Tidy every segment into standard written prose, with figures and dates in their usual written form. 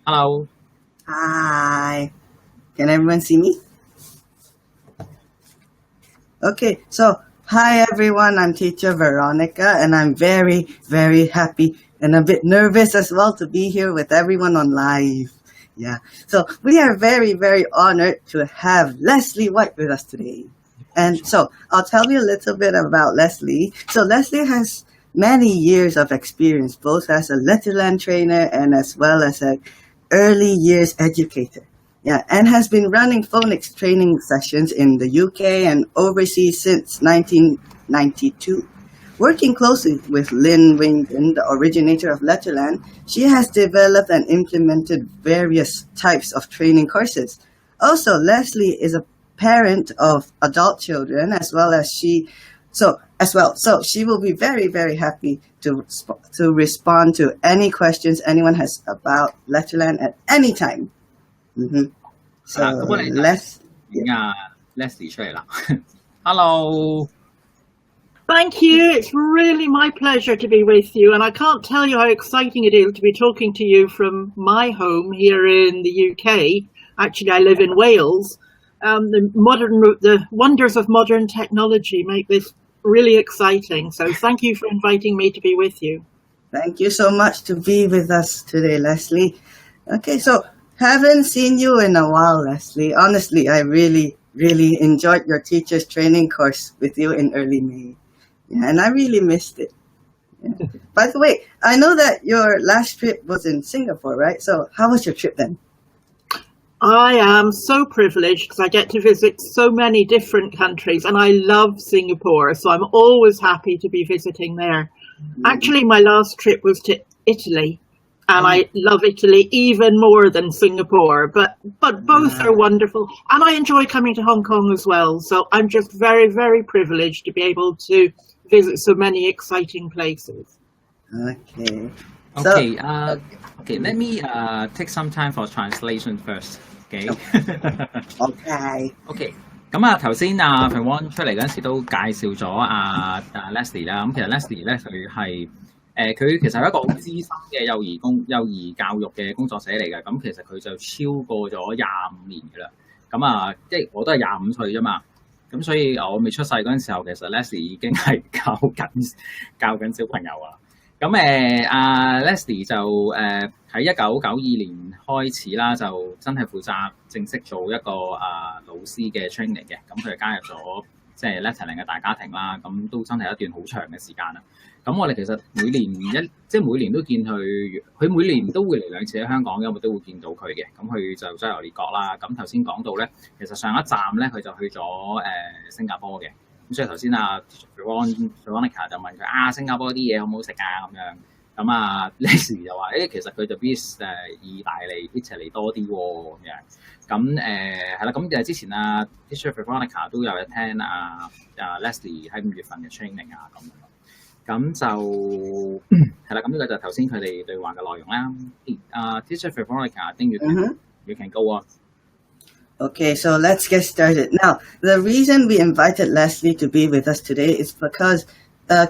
Hello. Hi. Can everyone see me? Okay, so hi everyone, I'm teacher Veronica, and I'm very, very happy and a bit nervous as well to be here with everyone on live. Yeah, so we are very, very honored to have Lesley White with us today. And so I'll tell you a little bit about Lesley. So Lesley has many years of experience, both as a Letterland trainer and as well as an early years educator. Yeah, and has been running phonics training sessions in the UK and overseas since 1992. Working closely with Lyn Wendon, the originator of Letterland, she has developed and implemented various types of training courses. Also, Lesley is a parent of adult children So she will be very, very happy to respond to any questions anyone has about Letterland at any time. Mm-hmm. So Lesley 出嚟啦。Hello. Thank you. It's really my pleasure to be with you, and I can't tell you how exciting it is to be talking to you from my home here in the UK. Actually, I live in Wales. The wonders of modern technology make this really exciting. So thank you for inviting me to be with you. Thank you so much to be with us today, Lesley. Okay, so haven't seen you in a while, Lesley. Honestly, I really, really enjoyed your teacher's training course with you in early May. Yeah, and I really missed it. Yeah. By the way, I know that your last trip was in Singapore, right? So how was your trip then? I am so privileged because I get to visit so many different countries, and I love Singapore, so I'm always happy to be visiting there. Actually, my last trip was to Italy, and I love Italy even more than Singapore, but both are wonderful, and I enjoy coming to Hong Kong as well, so I'm just very, very privileged to be able to visit so many exciting places. Okay. Okay, let me take some time for translation first. Okay. Okay. 咁啊，頭先啊 Wan 出嚟嗰陣時都介紹咗Lesley 啦。咁其實 Lesley 咧佢係佢其實係一個好資深嘅幼兒教育嘅工作者嚟嘅。咁其實佢就超過咗25年㗎啦。咁啊，即係我都係25歲啫嘛。咁所以我未出世嗰陣時候，其實 Lesley 已經係教緊小朋友啊。咁Lesley 就喺1992年開始啦，就真係負責正式做一個老師嘅 training 嘅。咁佢就加入咗即係 Letterland 嘅大家庭啦。咁都真係一段好長嘅時間啦。咁我哋其實每年都見佢每年都會嚟2次喺香港，因為都會見到佢嘅。咁佢就周遊列國啦。咁頭先講到咧，其實上一站咧佢就去咗新加坡嘅。咁所以頭先Veronica 就問佢新加坡啲嘢好唔好食啊咁樣，咁Lesley 就話其實佢就比意大利 Italy 多啲喎咁樣，咁係啦，咁之前Teacher Veronica 都有聽Lesley喺5月份嘅 training 咁就係啦，咁呢個就頭先佢哋對話嘅內容啦。Teacher Veronica, I think you can go on. Okay, so let's get started. Now, the reason we invited Lesley to be with us today is because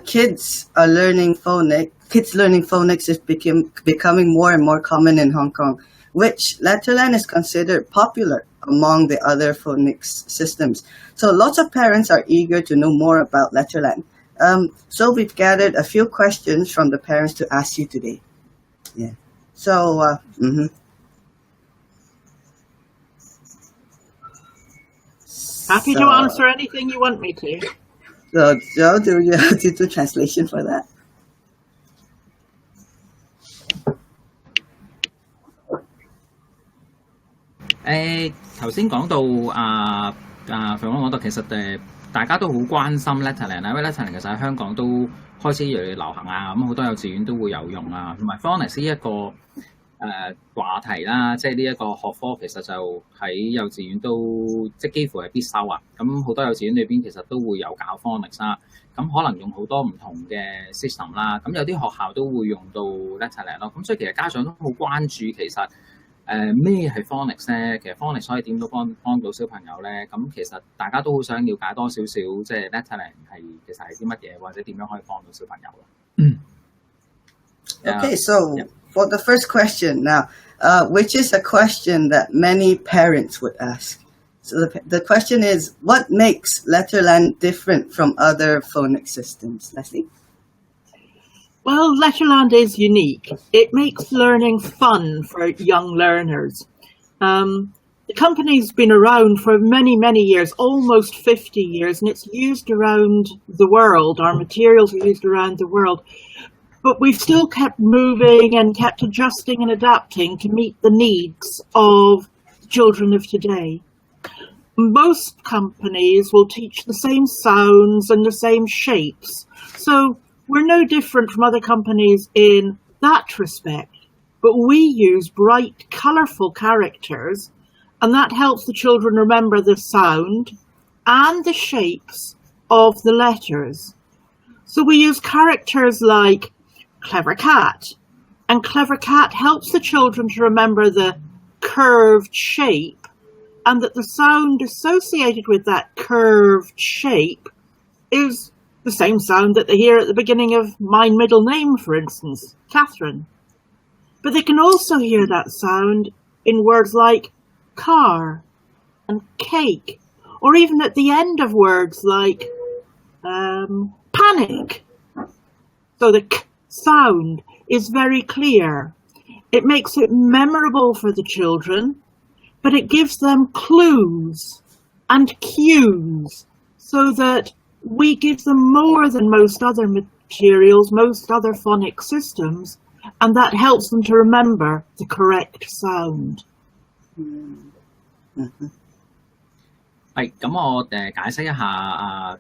kids learning phonics is becoming more and more common in Hong Kong, which Letterland is considered popular among the other phonics systems. So lots of parents are eager to know more about Letterland. So we've gathered a few questions from the parents to ask you today. Yeah. So, Happy to answer anything you want me to. So, Joe, do you have to do translation for that? Hey, 頭先講到Veronica講到其實大家都好關心 Letterland 啦，因為 Letterland 其實喺香港都開始越嚟越流行啊，咁好多幼稚園都會有用啊，同埋 Phonics 呢一個話題啦，即係呢一個學科其實就喺幼稚園都即係幾乎係必修啊。咁好多幼稚園裏邊其實都會有教 Phonics 啦，咁可能用好多唔同嘅 system 啦。咁有啲學校都會用到 Letterland 咯。咁所以其實家長都好關注其實咩係 Phonics 咧？其實 Phonics 可以點都幫到小朋友咧？咁其實大家都好想了解多少少，即係 Letterland 其實係啲乜嘢，或者點樣可以幫到小朋友咯。Okay, so for the first question now, which is a question that many parents would ask. So the question is, what makes Letterland different from other phonics systems? Lesley? Well, Letterland is unique. It makes learning fun for young learners. The company's been around for many, many years, almost 50 years, and it's used around the world. Our materials are used around the world. But we've still kept moving and kept adjusting and adapting to meet the needs of children of today. Most companies will teach the same sounds and the same shapes. So we're no different from other companies in that respect. But we use bright, colourful characters, and that helps the children remember the sound and the shapes of the letters. So we use characters like Clever Cat, and Clever Cat helps the children to remember the curved shape, and that the sound associated with that curved shape is the same sound that they hear at the beginning of my middle name, for instance, Catherine. But they can also hear that sound in words like car and cake, or even at the end of words like panic. So the k sound is very clear. It makes it memorable for the children, but it gives them clues and cues so that we give them more than most other materials, most other phonic systems, and that helps them to remember the correct sound. 係咁，我解釋一下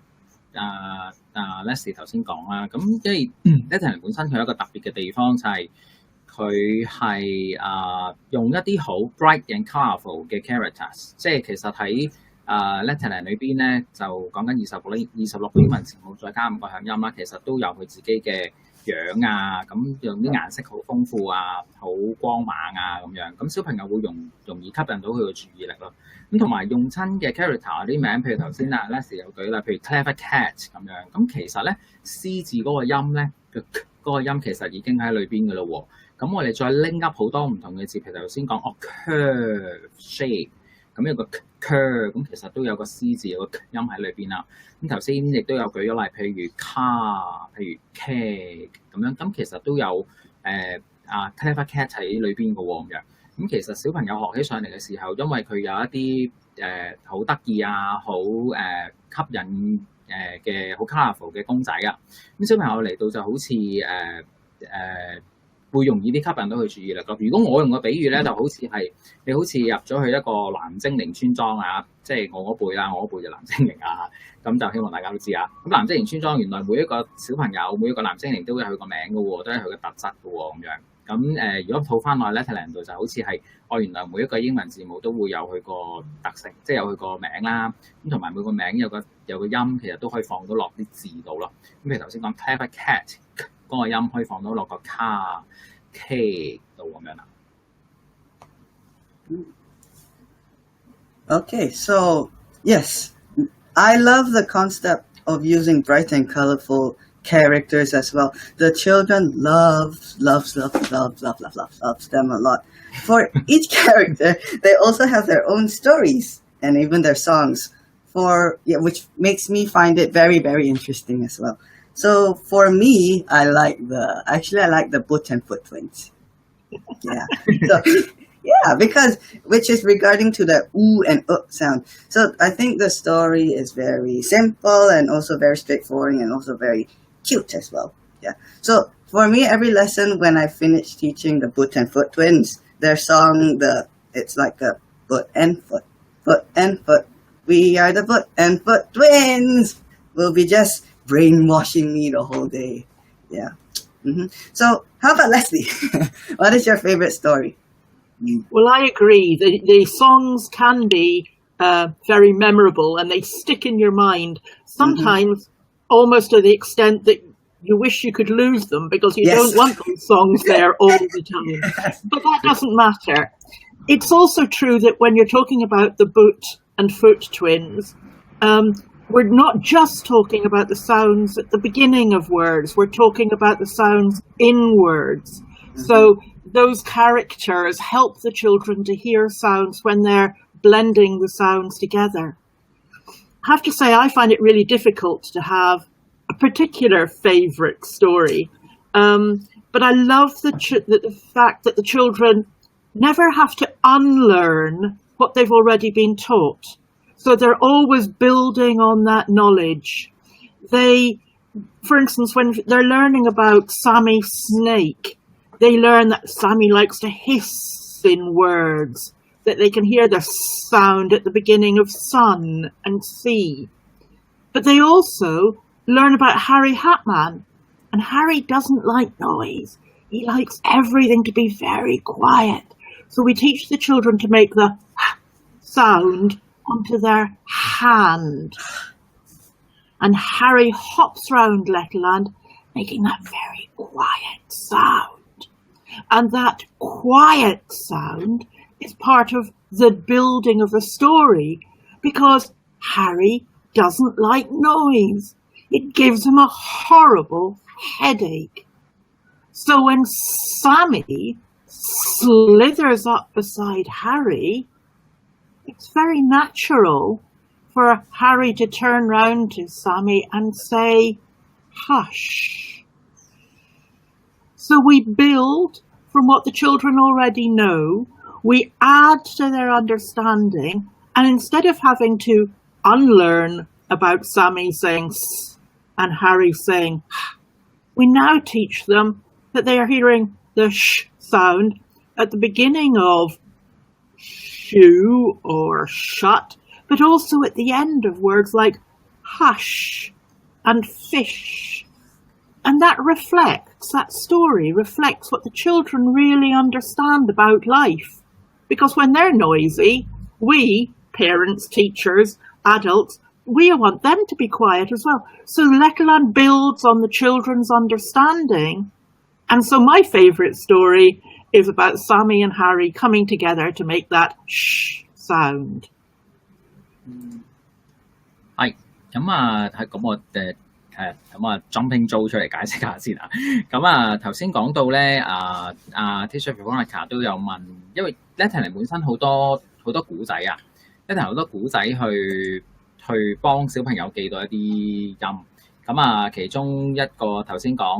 Lesley 頭先講啦。咁因為 Letterland 本身佢有一個特別嘅地方就係佢係用一啲好 bright and colourful 嘅 characters， 即係其實喺Letterland 裏邊咧就講緊26個英文字母再加5個響音啦，其實都有佢自己嘅樣啊，咁用啲顏色好豐富啊，好光猛啊咁樣，咁小朋友會容易吸引到佢嘅注意力咯。咁同埋用親嘅 character 啲名，譬如頭先Lesley有舉例，譬如 Clever Cat 咁樣，咁其實咧 C 字嗰個音咧嗰個音其實已經喺裏邊嘅咯喎。咁我哋再拎 up 好多唔同嘅字，譬如頭先講curve shape。咁有個 curve， 咁其實都有個 C 字有個音喺裏邊啦。咁頭先亦都有舉咗例，譬如 car， 譬如 cake 咁樣，咁其實都有clever cat 喺裏邊嘅喎咁樣。咁其實小朋友學起上嚟嘅時候，因為佢有一啲好得意啊，好吸引嘅好 colourful 嘅公仔啊，咁小朋友嚟到就好似會容易啲吸引到佢注意力咯。如果我用個比喻咧，就好似係你好似入咗去一個藍精靈村莊啊，即係我嗰輩啦，我嗰輩就藍精靈啊，咁就希望大家都知啊。咁藍精靈村莊原來每一個小朋友每一個藍精靈都有佢個名嘅喎，都係佢嘅特質嘅喎咁樣。咁如果套翻落 Letterland 度就好似係原來每一個英文字母都會有佢個特性，即係有佢個名啦。咁同埋每個名有個音，其實都可以放到落啲字度咯。咁譬如頭先講 Clever Cat 嗰個音可以放到落個 car。K 度咁樣啦。Okay, so yes, I love the concept of using bright and colorful characters as well. The children loves them a lot. For each character, they also have their own stories and even their songs, which makes me find it very, very interesting as well. So for me, I like the Boot and Foot twins. Yeah. So yeah, because which is regarding to the oo and sound. So I think the story is very simple and also very straightforward and also very cute as well. Yeah. So for me, every lesson when I finish teaching the Boot and Foot twins, their song it's like a foot and foot, foot and foot. We are the Boot and Foot twins. Will be just brainwashing me the whole day. Yeah. Mm-hmm. So how about Lesley? What is your favorite story? Well, I agree. The songs can be very memorable and they stick in your mind. Sometimes almost to the extent that you wish you could lose them because you don't want those songs there all the time. But that doesn't matter. It's also true that when you're talking about the Boot and Foot twins, we're not just talking about the sounds at the beginning of words. We're talking about the sounds in words. So those characters help the children to hear sounds when they're blending the sounds together. I have to say, I find it really difficult to have a particular favourite story. But I love the fact that the children never have to unlearn what they've already been taught. So they're always building on that knowledge. For instance, when they're learning about Sammy Snake, they learn that Sammy likes to hiss in words, that they can hear the sound at the beginning of sun and sea. But they also learn about Harry Hat Man, and Harry doesn't like noise. He likes everything to be very quiet. So we teach the children to make the sound onto their hand. And Harry hops round Letterland, making that very quiet sound. And that quiet sound is part of the building of the story, because Harry doesn't like noise. It gives him a horrible headache. So when Sammy slithers up beside Harry, it's very natural for Harry to turn round to Sammy and say, hush. So we build from what the children already know, we add to their understanding, and instead of having to unlearn about Sammy saying s and Harry saying h, we now teach them that they are hearing the sh sound at the beginning of shoo or shut, but also at the end of words like hush and fish. And that story reflects what the children really understand about life. Because when they're noisy, we, parents, teachers, adults, we want them to be quiet as well. So Letterland builds on the children's understanding. And so my favourite story is about Sammy and Harry coming together to make that sh sound. 係咁啊，咁我jumping 租出嚟解釋下先啊。咁啊，頭先講到咧，Teacher Veronica 都有問，因為 Letterland 本身好多古仔啊 ，Letterland 好多古仔去幫小朋友記到一啲音。咁啊，其中一個頭先講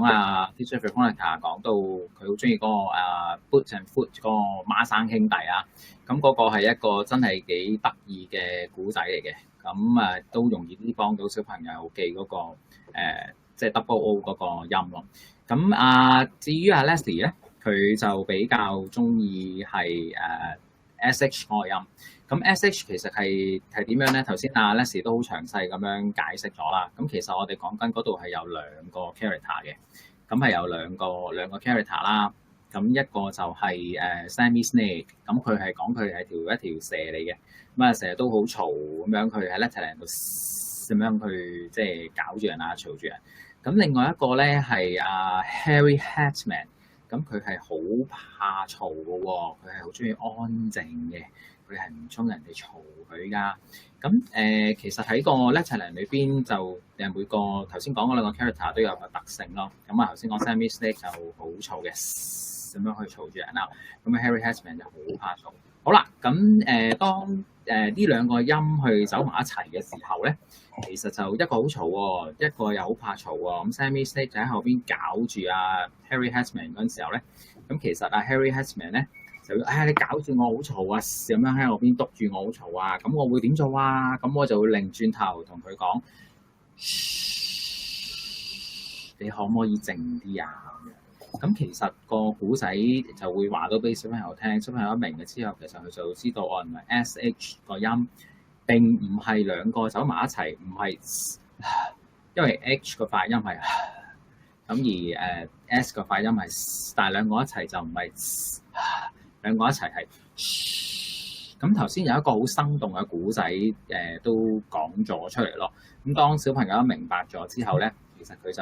Teacher Veronica 講到佢好中意嗰個Boot and Foot 嗰個孖生兄弟啊，咁嗰個係一個真係幾得意嘅古仔嚟嘅，咁都容易啲幫到小朋友記嗰個即係 double O 嗰個音咯。咁至於Lesley 咧，佢就比較中意係SH 嗰個音。咁 SH 其實係點樣咧？頭先Lesley都好詳細咁樣解釋咗啦。咁其實我哋講緊嗰度係有兩個 character 嘅，咁係有兩個 character 啦。咁一個就係Sammy Snake， 咁佢係講佢係一條蛇嚟嘅，咁成日都好嘈咁樣，佢喺 Letterland 度咁樣去即係搞住人嘈住人。咁另外一個咧係Harry Hat Man， 咁佢係好怕嘈嘅喎，佢係好中意安靜嘅。佢係唔衝人哋嘈佢㗎。咁其實喺個 Letterland 裏邊就每個頭先講嗰兩個 character 都有個特性咯。咁頭先講 Sammy Snake 就好嘈嘅，咁樣去嘈住人啦。咁Harry Hat Man 就好怕嘈。好啦，咁當呢兩個音去走埋一齊嘅時候咧，其實就一個好嘈喎，一個又好怕嘈喎。咁 Sammy Snake 就喺後邊搞住Harry Hat Man 嗰陣時候咧，咁其實Harry Hat Man 咧。就你搞住我好嘈啊，咁樣喺後邊督住我好嘈啊，咁我會點做啊？咁我就會擰轉頭同佢講，你可唔可以靜啲啊？咁其實個古仔就會話到俾小朋友聽，小朋友明嘅之後，其實佢就知道原來 SH 個音並唔係兩個走埋一齊，唔係，因為 H 個發音係，咁而S 個發音係，但係兩個一齊就唔係。兩個一齊係，咁頭先有一個好生動嘅古仔，都講咗出嚟咯。咁當小朋友明白咗之後咧，其實佢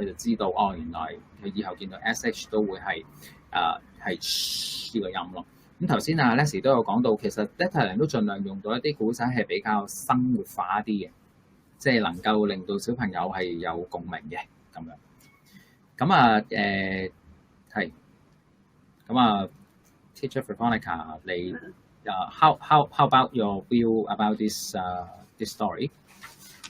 就知道原來佢以後見到 SH 都會係係呢個音咯。咁頭先Lesley 都有講到，其實 Letterland 都盡量用到一啲古仔係比較生活化啲嘅，即係能夠令到小朋友係有共鳴嘅咁樣。咁係。咁啊 ，Teacher Veronica， 你how about your view about this story?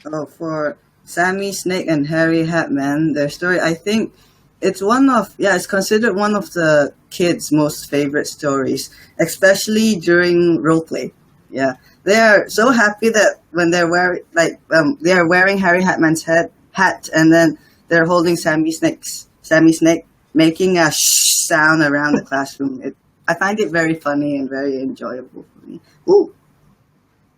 Oh, for Sammy Snake and Harry Hat Man, their story, I think it's it's considered one of the kids' most favorite stories, especially during role play. Yeah, they are so happy that when they're wearing Harry Hat Man's hat, and then they're holding Sammy Snake making a sh sound around the classroom. I find it very funny and very enjoyable for me. Ooh.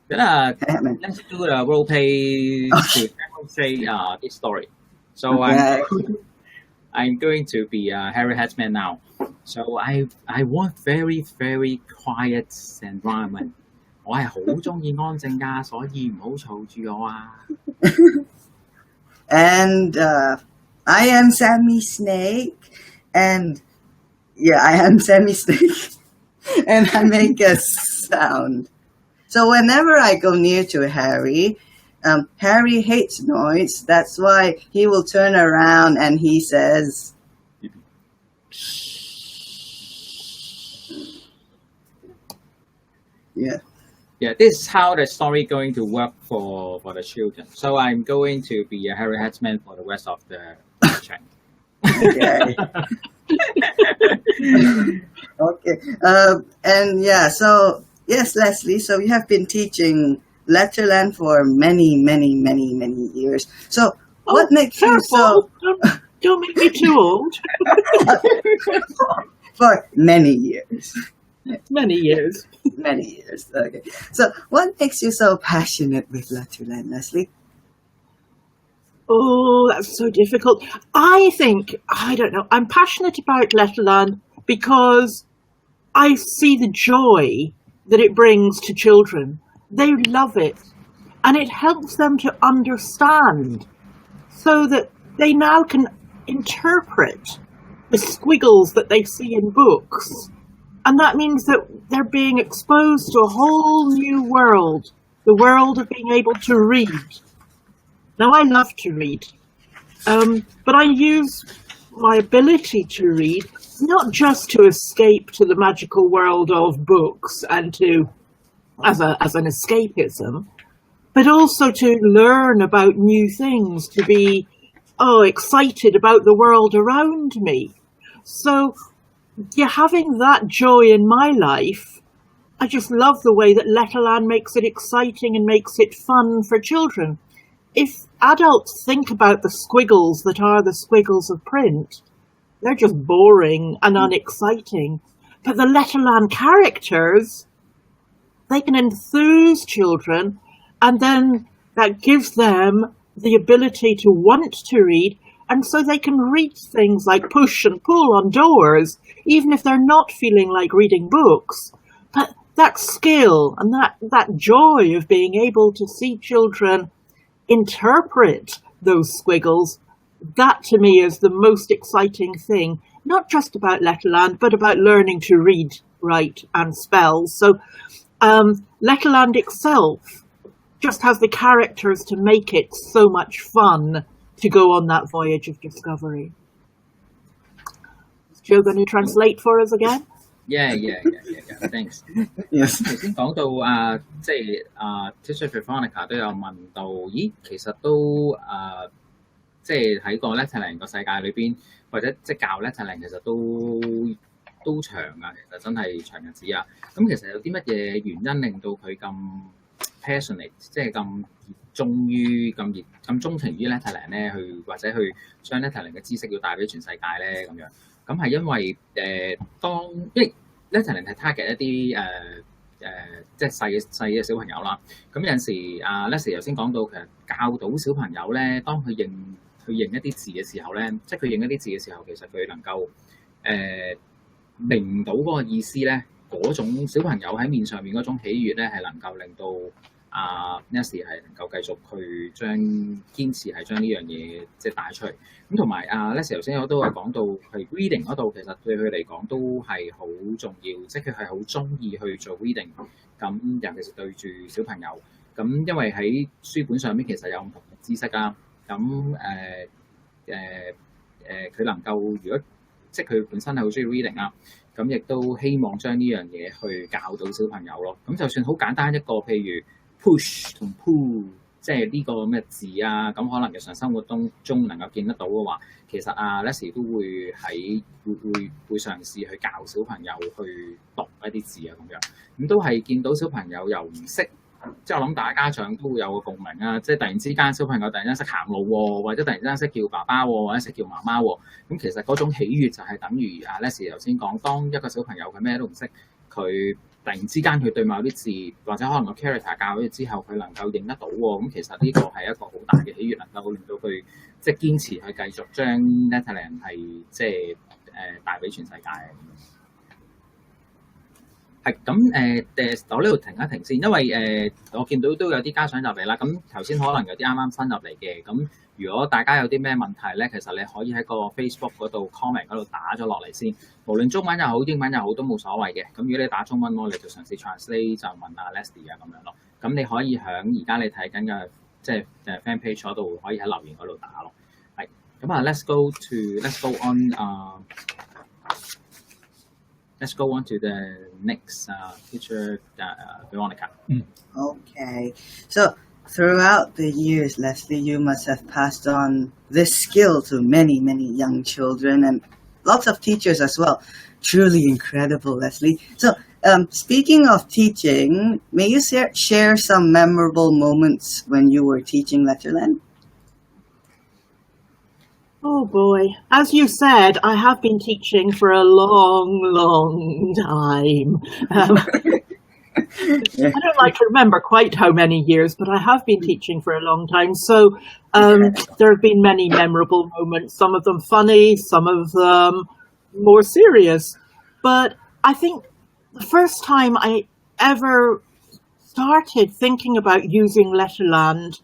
Let's do the role play to demonstrate this story. So okay. I'm going to be Harry Hat Man now. So I want very very quiet environment. 我係好中意安靜㗎，所以唔好嘈住我啊。And I am Sammy Snake, and yeah, I am Sammy Snake, and I make a sound. So whenever I go near to Harry, Harry hates noise. That's why he will turn around and he says, yeah. Yeah, this is how the story going to work for the children. So I'm going to be a Harry Hat Man for the rest of the chat. Okay. Okay. And yeah, so yes, Lesley, so you have been teaching Letterland for many years. So what makes you so... Don't make me too old. For many years. Many years. Many years. Okay. So what makes you so passionate with Letterland, Lesley? Oh, that's so difficult. I don't know, I'm passionate about Letterland because I see the joy that it brings to children. They love it, and it helps them to understand so that they now can interpret the squiggles that they see in books. And that means that they're being exposed to a whole new world, the world of being able to read. Now, I love to read, but I use my ability to read not just to escape to the magical world of books and to as an escapism, but also to learn about new things, to be excited about the world around me. So yeah, having that joy in my life, I just love the way that Letterland makes it exciting and makes it fun for children. If adults think about the squiggles that are the squiggles of print, they're just boring and unexciting. But the Letterland characters, they can enthuse children, and then that gives them the ability to want to read, and so they can read things like push and pull on doors, even if they're not feeling like reading books. But that skill and that joy of being able to see children interpret those squiggles, that to me is the most exciting thing, not just about Letterland, but about learning to read, write and spell. So Letterland itself just has the characters to make it so much fun to go on that voyage of discovery. Is Joe going to translate for us again? Yeah. Thanks. Yes. 頭先講到即係Teacher Veronica 都有問到，咦，其實都即係喺個 Letterland 個世界裏邊，或者即係教 Letterland 其實都長啊，其實真係長日子啊。咁其實有啲乜嘢原因令到佢咁 passionate， 即係咁咁鍾情於 Letterland 咧，去或者去將 Letterland 嘅知識要帶俾全世界咧咁樣。咁係因為因為 Letterland 係 target 一啲即係細嘅小朋友啦。咁有陣時Lesley 頭先講到，其實教到小朋友咧，當佢認一啲字嘅時候咧，即係佢認一啲字嘅時候，其實佢能夠明到嗰個意思咧，嗰種小朋友喺面上面嗰種喜悅咧，係能夠令到Lesley 係能夠繼續去堅持係將呢樣嘢即係帶出嚟。咁同埋Lesley頭先我都有講到係 reading 嗰度，其實對佢嚟講都係好重要，即係佢係好中意去做 reading。咁尤其是對住小朋友，咁因為喺書本上面其實有唔同嘅知識啦。咁佢能夠如果即係佢本身係好中意 reading 啦，咁亦都希望將呢樣嘢去教到小朋友咯。咁就算好簡單一個，譬如 push 同 pull， 即係呢個咩字啊，咁可能日常生活中能夠見得到嘅話，其實Lesley 都會會嘗試去教小朋友去讀一啲字啊咁樣。咁都係見到小朋友又唔識。即係我諗大家長都會有個共鳴啊！即係突然之間小朋友突然間識行路喎，或者突然之間識叫爸爸喎，或者識叫媽媽喎。咁其實嗰種喜悅就係等於Lesley頭先講，當一個小朋友佢咩都唔識，佢突然之間佢對某啲字或者可能個 character 教咗之後，佢能夠認得到喎。咁其實呢個係一個好大嘅喜悅，能夠令到佢即係堅持去繼續將 Letterland 係即係帶俾全世界嘅。係咁我呢度停一停先，因為我見到都有啲家長入嚟啦。咁頭先可能有啲啱啱新入嚟嘅，咁如果大家有啲咩問題咧，其實你可以喺個 Facebook 嗰度 comment 嗰度打咗落嚟先，無論中文又好英文又好都冇所謂嘅。咁如果你打中文咯，你就嘗試 translate 就問下Lesley咁樣咯。咁你可以喺而家你睇緊嘅即係fan page 嗰度可以喺留言嗰度打咯。係咁let's go on to the next teacher, Veronica. Okay. So throughout the years, Lesley, you must have passed on this skill to many, many young children and lots of teachers as well. Truly incredible, Lesley. So speaking of teaching, may you share some memorable moments when you were teaching Letterland? Oh boy, as you said, I have been teaching for a long time. I don't like to remember quite how many years, but I have been teaching for a long time. So there have been many memorable moments, some of them funny, some of them more serious. But I think the first time I ever started thinking about using Letterland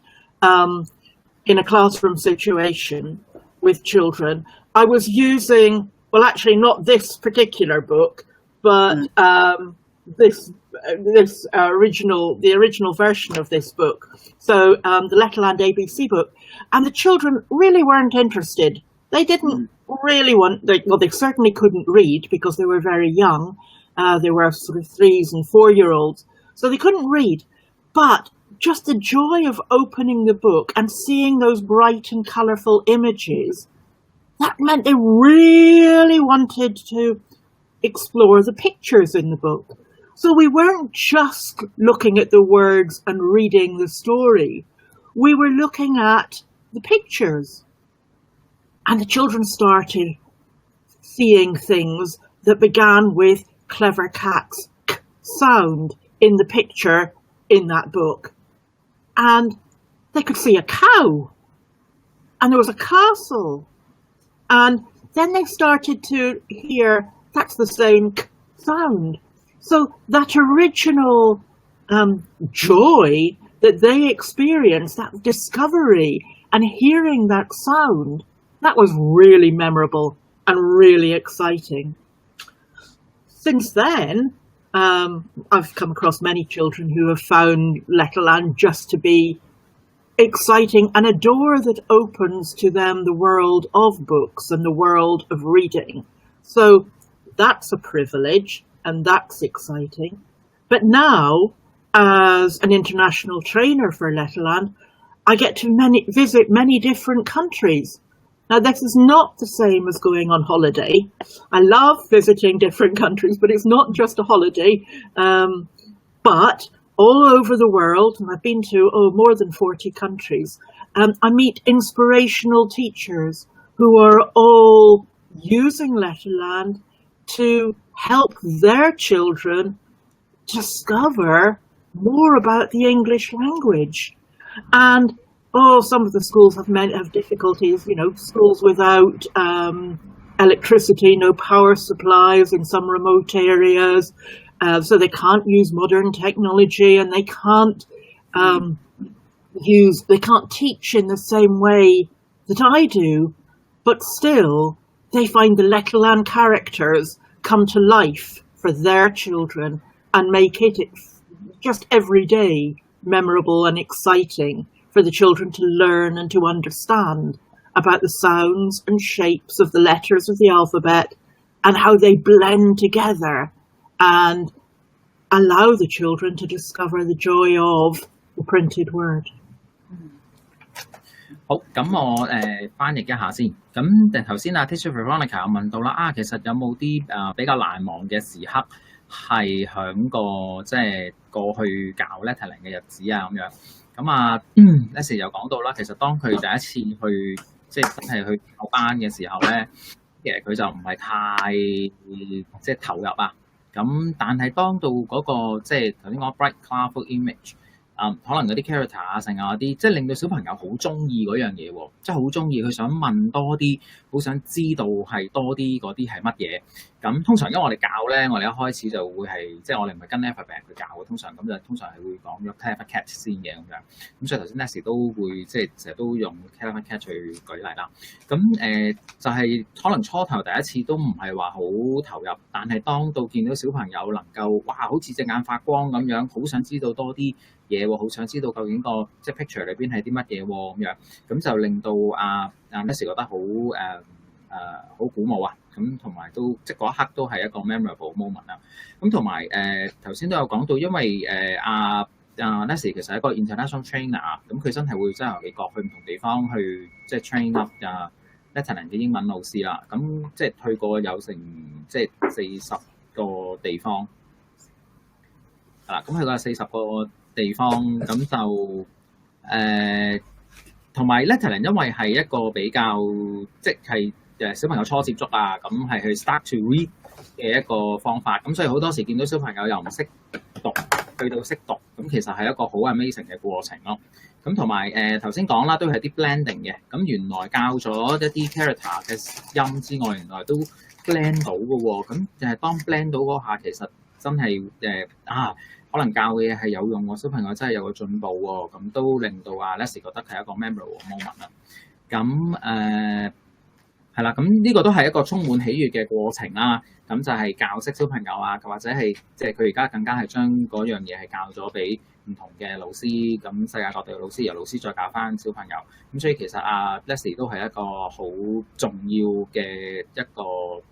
in a classroom situation with children, I was using, well, actually not this particular book, but the original version of this book. So the Letterland ABC book, and the children really weren't interested. They didn't really want, they certainly couldn't read because they were very young. They were sort of 3s and 4-year-olds, so they couldn't read. But just the joy of opening the book and seeing those bright and colourful images, that meant they really wanted to explore the pictures in the book. So we weren't just looking at the words and reading the story. We were looking at the pictures. And the children started seeing things that began with Clever Cat's k sound in the picture in that book. And they could see a cow, and there was a castle, and then they started to hear that's the same k sound. So that original joy that they experienced, that discovery and hearing that sound, that was really memorable and really exciting. Since then, I've come across many children who have found Letterland just to be exciting and a door that opens to them the world of books and the world of reading. So that's a privilege and that's exciting. But now, as an international trainer for Letterland, I get to visit many different countries. Now, this is not the same as going on holiday. I love visiting different countries, but it's not just a holiday. But all over the world, and I've been to more than 40 countries, I meet inspirational teachers who are all using Letterland to help their children discover more about the English language. And some of the schools have difficulties, schools without electricity, no power supplies in some remote areas. So they can't use modern technology, and they can't teach in the same way that I do, but still they find the Letterland characters come to life for their children and make it just every day memorable and exciting for the children to learn and to understand about the sounds and shapes of the letters of the alphabet and how they blend together and allow the children to discover the joy of the printed word. 好，咁我翻譯一下先。咁頭先Teacher Veronica 有問到啦，其實有冇啲比較難忘嘅時刻係響個即係過去教 Letterland 嘅日子啊咁樣。咁Lesley 又講到啦，其實當佢第一次去即係真係去教班嘅時候咧，其實佢就唔係太即係投入啊。咁但係當到嗰個即係頭先講 bright colourful image。可能嗰啲 character 啊，成啊啲，即係令到小朋友好中意嗰樣嘢喎，即係好中意佢想問多啲，好想知道係多啲嗰啲係乜嘢。咁通常因為我哋教咧，我哋一開始就會係即係我哋唔係跟 alphabet 去教嘅，通常係會講咗 clever cat 先嘅咁樣。咁所以頭先 Lesley 都會即係成日都用 clever cat 去舉例啦。咁就係可能初頭第一次都唔係話好投入，但係當到見到小朋友能夠哇好似隻眼發光咁樣，好想知道多啲嘢喎，好想知道究竟個即係 picture 裏邊係啲乜嘢喎咁樣，咁就令到Lesley 覺得好好鼓舞啊！咁同埋都即係嗰一刻都係一個 memorable moment 啦。咁同埋頭先都有講到，因為Lesley 其實係一個 international trainer， 咁佢真係會周遊列國去唔同地方去即係 train up Letterland 嘅英文老師啦。咁即係去過有成即係40個地方，係啦。咁去過40個地方，咁就同埋 Letterland 因為係一個比較即係小朋友初接觸啊，咁係去 start to read 嘅一個方法，咁所以好多時見到小朋友又唔識讀，去到識讀，咁其實係一個好 amazing 嘅過程咯。咁同埋頭先講啦，都係啲 blending 嘅，咁原來教咗一啲 character 嘅音之外，原來都 blend 到嘅喎。咁當 blend 到嗰下，其實真係可能教嘅嘢係有用喎，小朋友真係有個進步喎，咁都令到Lesley覺得係一個 memorable moment 啦。咁係啦，咁呢個都係一個充滿喜悅嘅過程啦。咁就係教識小朋友啊，或者係即係佢而家更加係將嗰樣嘢係教咗俾唔同嘅老師，咁世界各地嘅老師，由老師再教翻小朋友。咁所以其實Lesley都係一個好重要嘅一個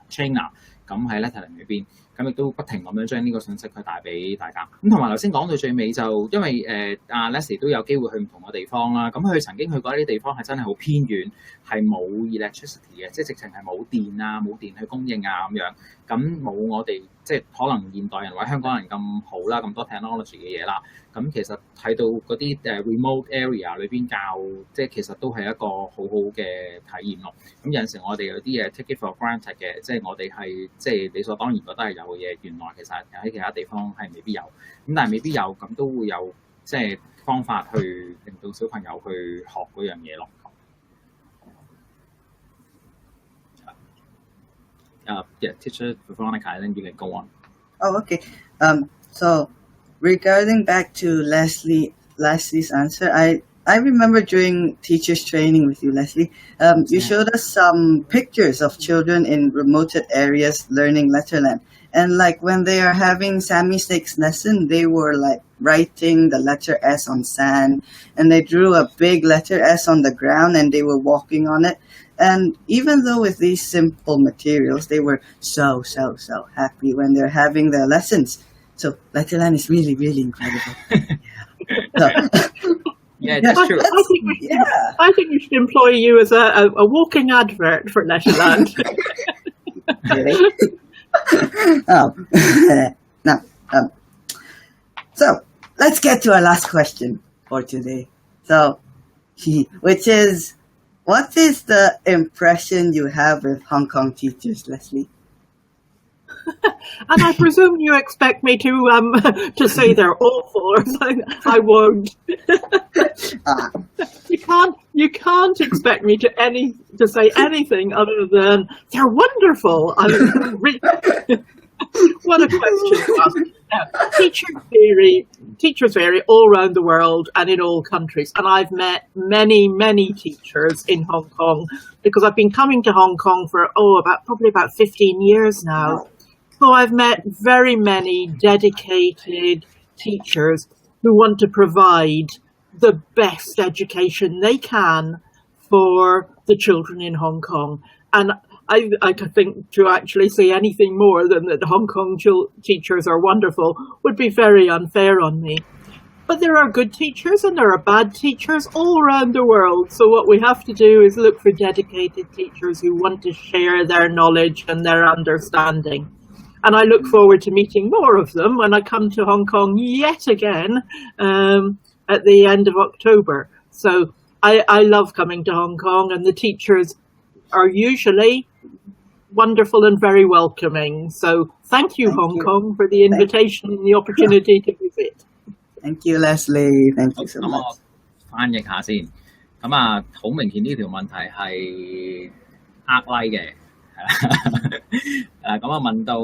trainer，咁喺 Letterland 裏邊。咁亦都不停咁樣將呢個信息去帶俾大家。咁同埋頭先講到最尾就，因為Lesley都有機會去唔同嘅地方啦。咁佢曾經去過一啲地方係真係好偏遠，係冇 electricity 嘅，即係直情係冇電啊，冇電去供應啊咁樣。咁冇我哋即係可能現代人或者香港人咁好啦，咁多 technology 嘅嘢啦。咁其實睇到嗰啲remote area 裏邊教，即係其實都係一個好好嘅體驗咯。咁有陣時我哋有啲嘢 take it for granted 嘅，即係我哋係即係理所當然覺得係有嘅嘢，原來其實喺其他地方係未必有。咁但係未必有，咁都會有即係方法去令到小朋友去學嗰樣嘢咯。Yeah, Teacher Veronica, then you can go on. Oh, okay. So regarding back to Lesley's answer, I remember during teachers training with you, Lesley, you showed us some pictures of children in remote areas learning Letterland. And like when they are having Sammy Snake's lesson, they were like writing the letter S on sand, and they drew a big letter S on the ground, and they were walking on it. And even though with these simple materials, they were so happy when they're having their lessons. So Letterland is really, really incredible. Yeah, that's true. I think we should employ you as a walking advert for Letterland. Really? So let's get to our last question for today. So, which is, what is the impression you have with Hong Kong teachers, Lesley? And I presume you expect me to say they're awful, or something. I won't. You can't expect me to say anything other than they're wonderful. What a question! Teachers vary all around the world and in all countries. And I've met many teachers in Hong Kong, because I've been coming to Hong Kong for probably about 15 years now. So I've met very many dedicated teachers who want to provide the best education they can for the children in Hong Kong. And I could think to actually say anything more than that Hong Kong teachers are wonderful would be very unfair on me. But there are good teachers and there are bad teachers all around the world. So what we have to do is look for dedicated teachers who want to share their knowledge and their understanding. And I look forward to meeting more of them when I come to Hong Kong yet again at the end of October. So I love coming to Hong Kong, and the teachers are usually wonderful and very welcoming. So thank you, Hong Kong, for the invitation and the opportunity to visit. Thank you, Lesley. Thank you so much. 咁我翻譯下先。咁啊，好明顯呢條問題係like 嘅，係啦。咁啊問到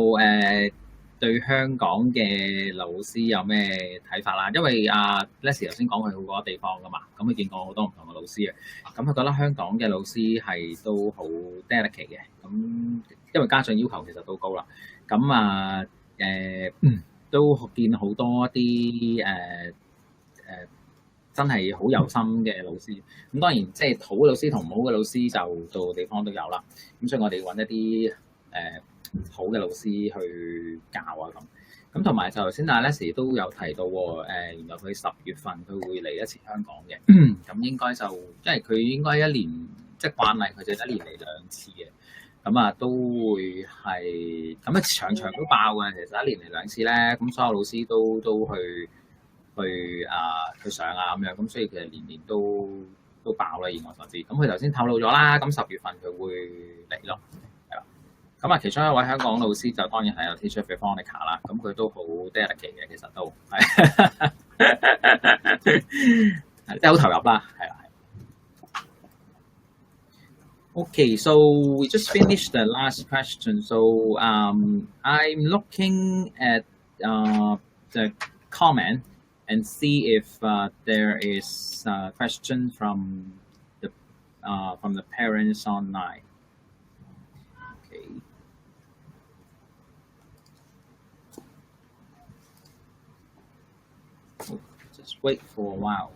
對香港嘅老師有咩睇法啦？因為Lesley頭先講佢好多地方噶嘛，咁佢見過好多唔同嘅老師嘅，咁佢覺得香港嘅老師係都好 delicate 嘅，咁因為家長要求其實都高啦，咁都見好多啲真係好有心嘅老師，咁當然即係好嘅老師同唔好嘅老師就到地方都有啦，咁所以我哋揾一啲好嘅老師去教啊咁同埋就頭先Lesley都有提到喎，原來佢10月份佢會嚟一次香港嘅，咁應該就因為佢應該一年即係慣例，佢就一年嚟2次嘅。咁都會係咁場場都爆嘅，其實一年嚟2次咧，咁所有老師都去上咁樣，咁所以其實年都爆啦，以我所知。咁佢頭先透露咗啦，咁10月份佢會嚟咯，係啦。咁其中一位香港老師就當然係有 teacher Phonics 啦，咁佢都好 delicate 嘅，其實都係即係好投入啦，係啦。Okay, so we just finished the last question. So I'm looking at the comment and see if there is a question from the parents online. Okay. Oh, just wait for a while.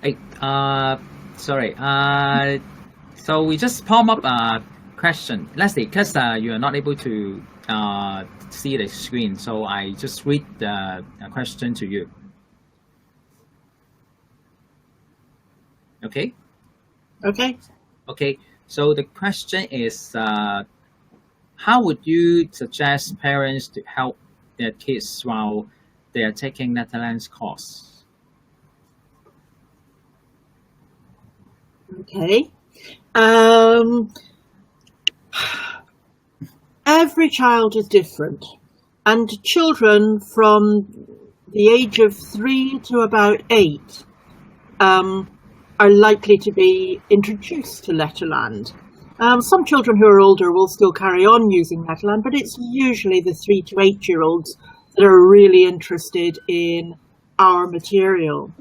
Hey, sorry. So we just pop up a question, Lesley, because you are not able to see the screen, so I just read the question to you. Okay. Okay. Okay. So the question is, how would you suggest parents to help their kids while they are taking Letterland's course? Okay. Every child is different, and children from the age of 3 to about 8 are likely to be introduced to Letterland. Some children who are older will still carry on using Letterland, but it's usually the 3 to 8-year-olds that are really interested in our material.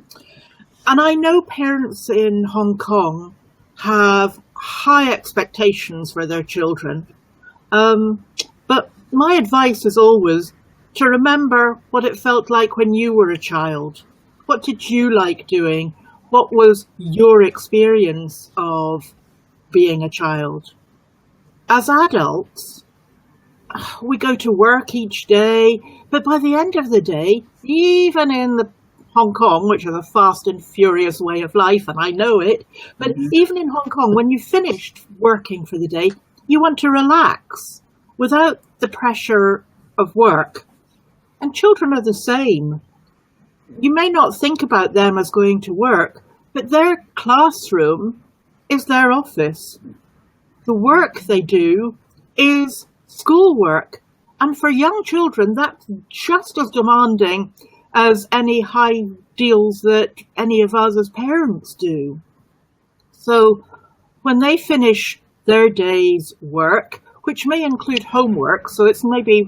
And I know parents in Hong Kong have high expectations for their children. But my advice is always to remember what it felt like when you were a child. What did you like doing? What was your experience of being a child? As adults, we go to work each day, but by the end of the day, even in Hong Kong, which is a fast and furious way of life, and I know it, but even in Hong Kong, when you've finished working for the day, you want to relax without the pressure of work. And children are the same. You may not think about them as going to work, but their classroom is their office. The work they do is schoolwork. And for young children, that's just as demanding as any high deals that any of us as parents do. So when they finish their day's work, which may include homework, so it's maybe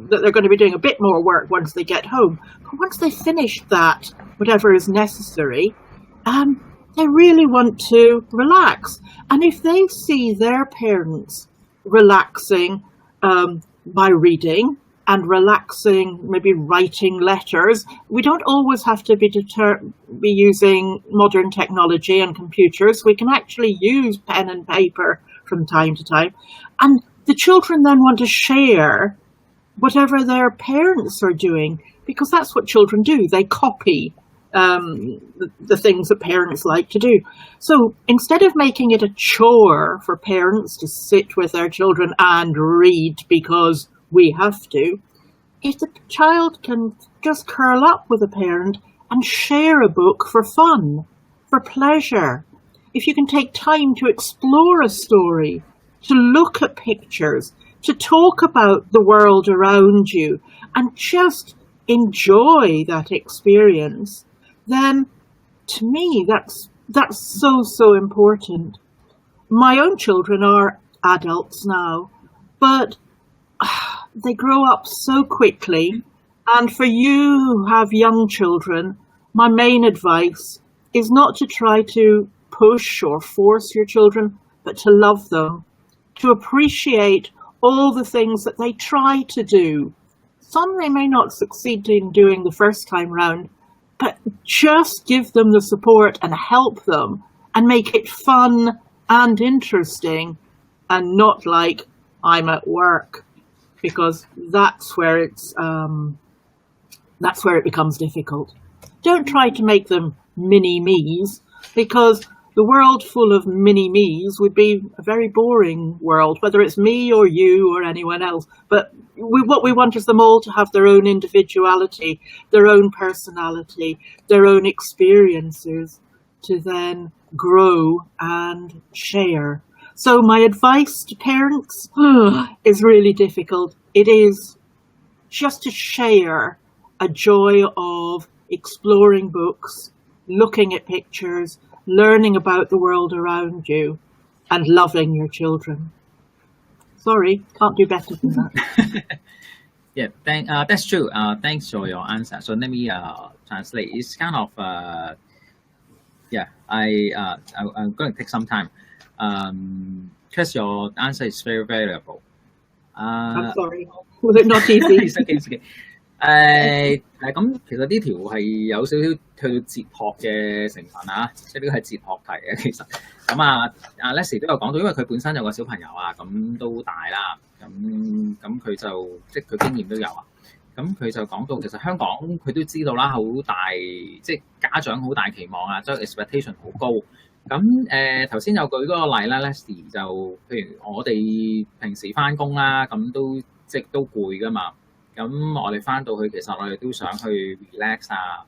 that they're going to be doing a bit more work once they get home, but once they finish that, whatever is necessary, they really want to relax. And if they see their parents relaxing by reading and relaxing, maybe writing letters, we don't always have to be using modern technology and computers. We can actually use pen and paper from time to time. And the children then want to share whatever their parents are doing, because that's what children do. They copy the things that parents like to do. So instead of making it a chore for parents to sit with their children and read because we have to, if the child can just curl up with a parent and share a book for fun, for pleasure, if you can take time to explore a story, to look at pictures, to talk about the world around you, and just enjoy that experience, then to me that's so important. My own children are adults now, but they grow up so quickly, and for you who have young children, my main advice is not to try to push or force your children, but to love them, to appreciate all the things that they try to do. Some they may not succeed in doing the first time round, but just give them the support and help them and make it fun and interesting, and not like I'm at work, because that's where it becomes difficult. Don't try to make them mini-me's, because the world full of mini-me's would be a very boring world, whether it's me or you or anyone else. But what we want is them all to have their own individuality, their own personality, their own experiences to then grow and share. So my advice to parents is really difficult. It is just to share a joy of exploring books, looking at pictures, learning about the world around you, and loving your children. Sorry, can't do better than that. Yeah, that's true. Thanks for your answer. So let me translate. It's kind of I'm going to take some time. Because your answer is very valuable. I'm sorry. Was it not easy? It's okay. 咁其實呢條係有少少去到哲學嘅成分啊，即係呢個係哲學題嘅其實。咁阿 Lesley 都有講到，因為佢本身有個小朋友啊，咁都大啦，咁佢就即係佢經驗都有啊。咁佢就講到其實香港佢都知道啦，好大即係家長好大期望啊，即係 expectation 好高。咁頭先有舉嗰個例啦 ，Lesley 就譬如我哋平時翻工啦，咁都即係都攰噶嘛。咁我哋翻到去，其實我哋都想去 relax 啊。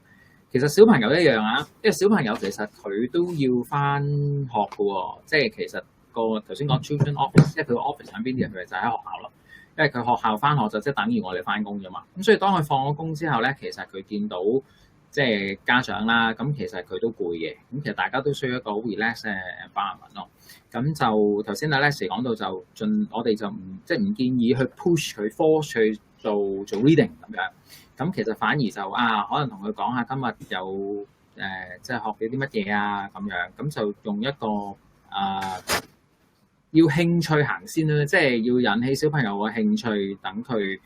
其實小朋友一樣啊，因為小朋友其實佢都要翻學嘅喎，即係其實個頭先講 children office， 即係佢個 office 喺邊啲人，佢就喺學校咯。因為佢學校翻學就即係等於我哋翻工啫嘛。咁所以當佢放咗工之後咧，其實佢見到即係家長啦，咁其實佢都攰嘅。咁其實大家都需要一個好 relax 嘅 environment 咯。咁就頭先阿 Lesley 講到就我哋就即係唔建議去 push 佢 force 佢做 reading 咁樣。咁其實反而就可能同佢講下今日有即係學咗啲乜嘢啊咁樣。咁就用一個要興趣行先啦，即係要引起小朋友嘅興趣，等佢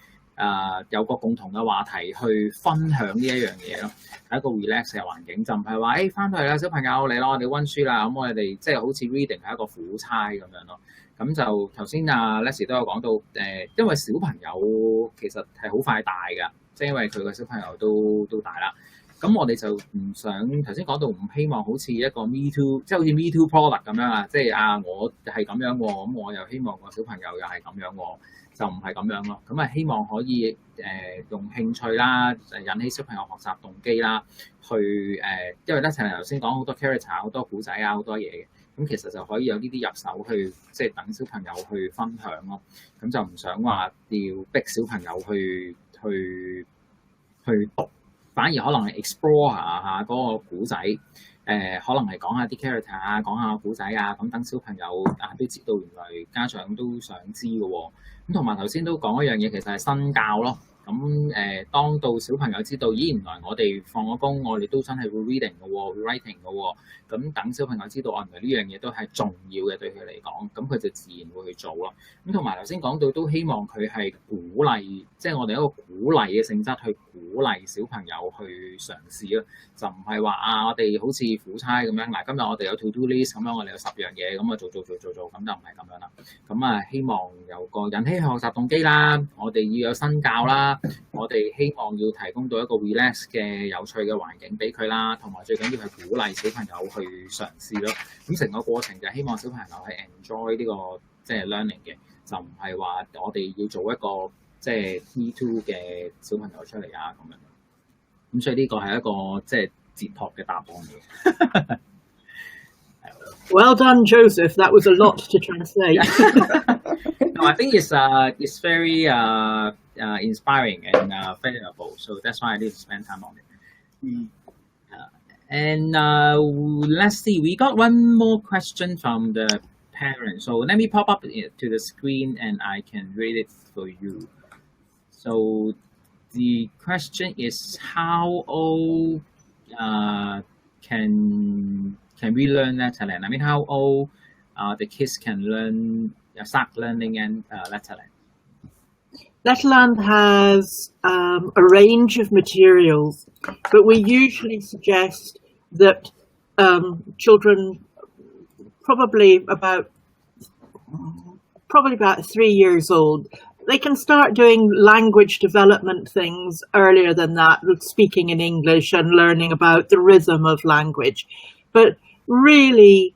有個共同嘅話題去分享呢一樣嘢咯，係一個 relax 嘅環境，就唔係話翻去啦，小朋友嚟咯，我哋温書啦，咁我哋即係好似 reading 係一個苦差咁樣咯。咁就頭先Lesley都有講到因為小朋友其實係好快大㗎，即係因為佢個小朋友都大啦。咁我哋就唔想頭先講到唔希望好似一個 me too， 即係好似 me too product 咁樣啊，即係我係咁樣喎，咁我又希望個小朋友又係咁樣喎，就唔係咁樣咯。咁希望可以用興趣啦，引起小朋友學習動機啦，去因為頭先講好多 character 好多故仔好多嘢嘅，咁其實就可以有呢啲入手去即係等小朋友去分享咯。咁就唔想話要逼小朋友去讀。反而可能係 explore 下嗰個故仔，可能係講下啲 character 講下故仔咁等小朋友都知道原來家長都想知嘅喎。咁同埋頭先都講一樣嘢，其實係身教咯。咁當到小朋友知道，咦原來我哋放咗工，我哋都真係會 reading 嘅喎，會 writing 嘅喎。咁等小朋友知道，原來呢樣嘢都係重要嘅對佢嚟講，咁佢就自然會去做咯。咁同埋頭先講到，都希望佢係鼓勵，即係我哋一個鼓勵嘅性質去鼓勵小朋友去嘗試咯，就唔係話我哋好似苦差咁樣。嗱，今日我哋有 to do list 咁樣，我哋有10樣嘢咁做，咁就唔係咁樣啦。咁希望有個引起學習動機啦，我哋要有身教啦，我哋希望要提供到一個 relax 嘅有趣嘅環境俾佢啦，同埋最緊要係鼓勵小朋友去嘗試咯。咁成個過程就希望小朋友係 enjoy 呢個即係 learning 嘅，就唔係話我哋要做一個即係 me too 嘅小朋友出嚟咁樣。咁所以呢個係一個即係哲學嘅答案嚟。Well done, Joseph. That was a lot to translate. No, I think it's very inspiring and valuable. So that's why I need to spend time on it. And Lesley, we got one more question from the parents. So let me pop up to the screen and I can read it for you. So the question is, how old can we learn Letterland? I mean, how old the kids can start learning Letterland? Letterland has a range of materials, but we usually suggest that children probably about 3 years old, they can start doing language development things earlier than that, speaking in English and learning about the rhythm of language. But really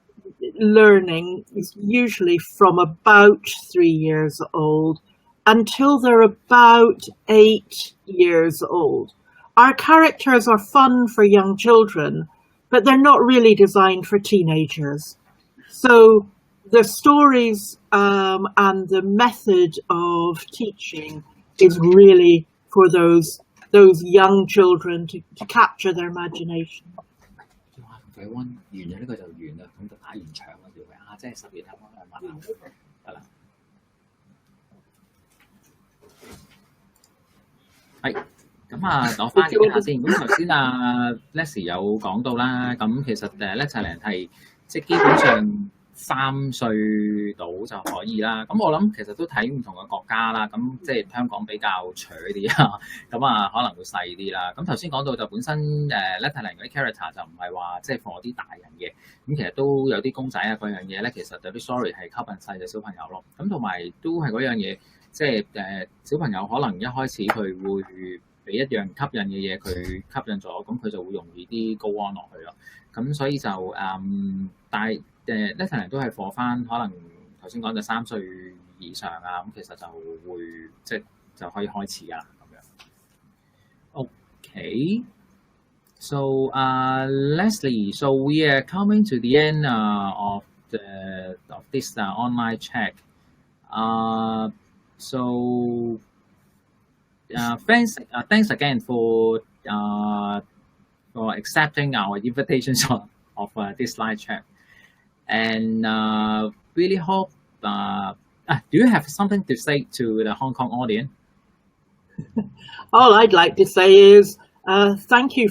learning is usually from about 3 years old until they're about 8 years old. Our characters are fun for young children, but they're not really designed for teenagers. So the stories and the method of teaching is really for those young children to capture their imagination. 佢温完咗呢個就完啦，咁就打完場啦，叫佢即係10月頭問下得啦。係咁我翻譯一下先。咁頭先Lesley 有講到啦，咁其實Letterland 係即係基本上3歲到就可以啦。咁我諗其實都睇唔同嘅國家啦。咁即係香港比較長啲咁可能會細啲啦。咁頭先講到就本身Letterland 嗰啲 character 就唔係話即係 for 啲大人嘅。咁其實都有啲公仔嗰樣嘢咧，其實有啲 story 係吸引細嘅小朋友咯。咁同埋都係嗰樣嘢，即係小朋友可能一開始佢會俾一樣吸引嘅嘢佢吸引咗，咁佢就會容易啲高安落去咯。咁所以就但係Letterland 都係 for 翻可能頭先講就3歲以上咁其實就會即係就可以開始㗎啦咁樣。Okay, so Lesley, so we are coming to the end of this online chat. So thanks again for accepting our invitation of this live chat. And really hope. Do you have something to say to the Hong Kong audience? All I'd like to say is thank you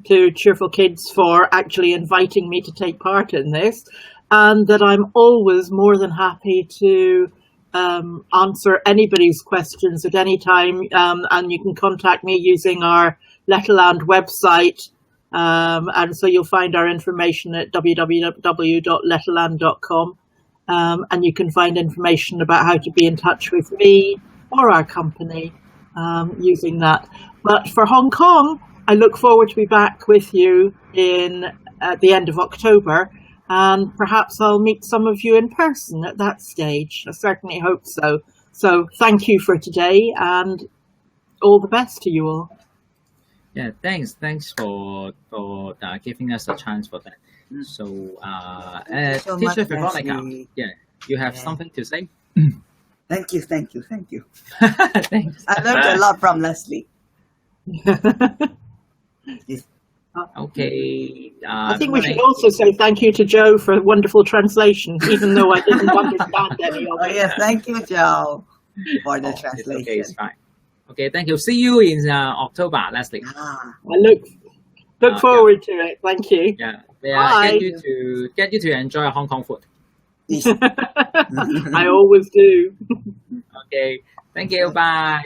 to Cheerful Kids for actually inviting me to take part in this, and that I'm always more than happy to answer anybody's questions at any time, and you can contact me using our Letterland website, and so you'll find our information at www.letterland.com, and you can find information about how to be in touch with me or our company using that. But for Hong Kong, I look forward to be back with you at the end of October, and perhaps I'll meet some of you in person at that stage. I certainly hope so. So thank you for today, and all the best to you all. Yeah, thanks for giving us a chance for that. So, so Teacher much, Veronica, Leslie. you have something to say? Thank you. Thanks. I learned a lot from Lesley. Okay. I think we should also say thank you to Joe for a wonderful translation, even though I didn't understand any of it. Oh yes, thank you, Joe, for the translation. Okay, it's fine. Okay, thank you. See you in October, Lesley. Ah, I look forward to it. Thank you. Yeah, Bye. get you to enjoy Hong Kong food. yes. I always do. Okay, thank you. Bye.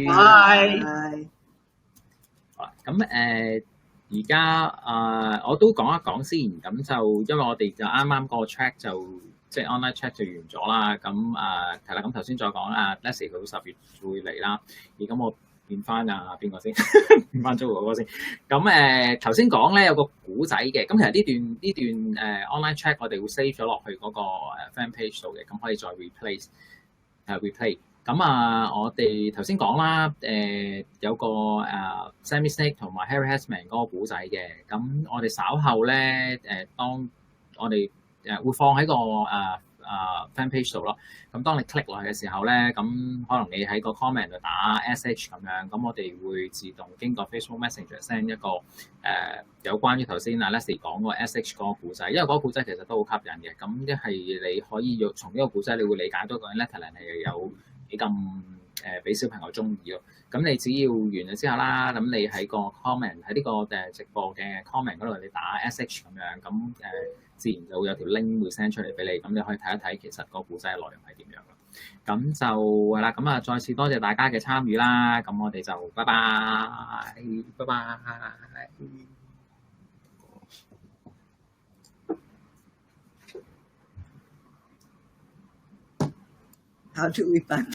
Bye. Bye. 好啦，咁而家我都講一講先，咁就因為我哋就啱啱個 track 就即係 online track 就完咗啦，咁係啦，咁頭先再講Lesley 佢10月會嚟啦，而咁我變翻邊個先？變翻租嗰個先。咁頭先講咧有個古仔嘅，咁其實呢段online track 我哋會 save 咗落去嗰個fan page 度嘅，咁可以再 replay。咁我哋頭先講啦，有個Sammy Snake 同埋 Harry Hat Man 嗰個古仔嘅，咁我哋稍後咧當我哋會放喺個fan page 度咯。咁當你 click 落去嘅時候咧，咁可能你喺個 comment 度打 sh 咁樣，咁我哋會自動經過 Facebook Messenger send 一個有關於頭先Lesley 講個 sh 嗰個古仔，因為嗰個古仔其實都好吸引嘅。咁一係你可以從呢個古仔，你會理解到個 Letterland 係有幾咁俾小朋友中意咯。咁你只要完咗之後啦，咁你喺個 comment 喺呢個直播嘅 comment 嗰度，你打 sh 咁樣，咁自然就會有條 link 會 send 出嚟俾你，咁你可以睇一睇其實個古仔嘅內容係點樣咯。咁就係啦，咁再次多謝大家嘅參與啦，咁我哋就拜拜。How do we back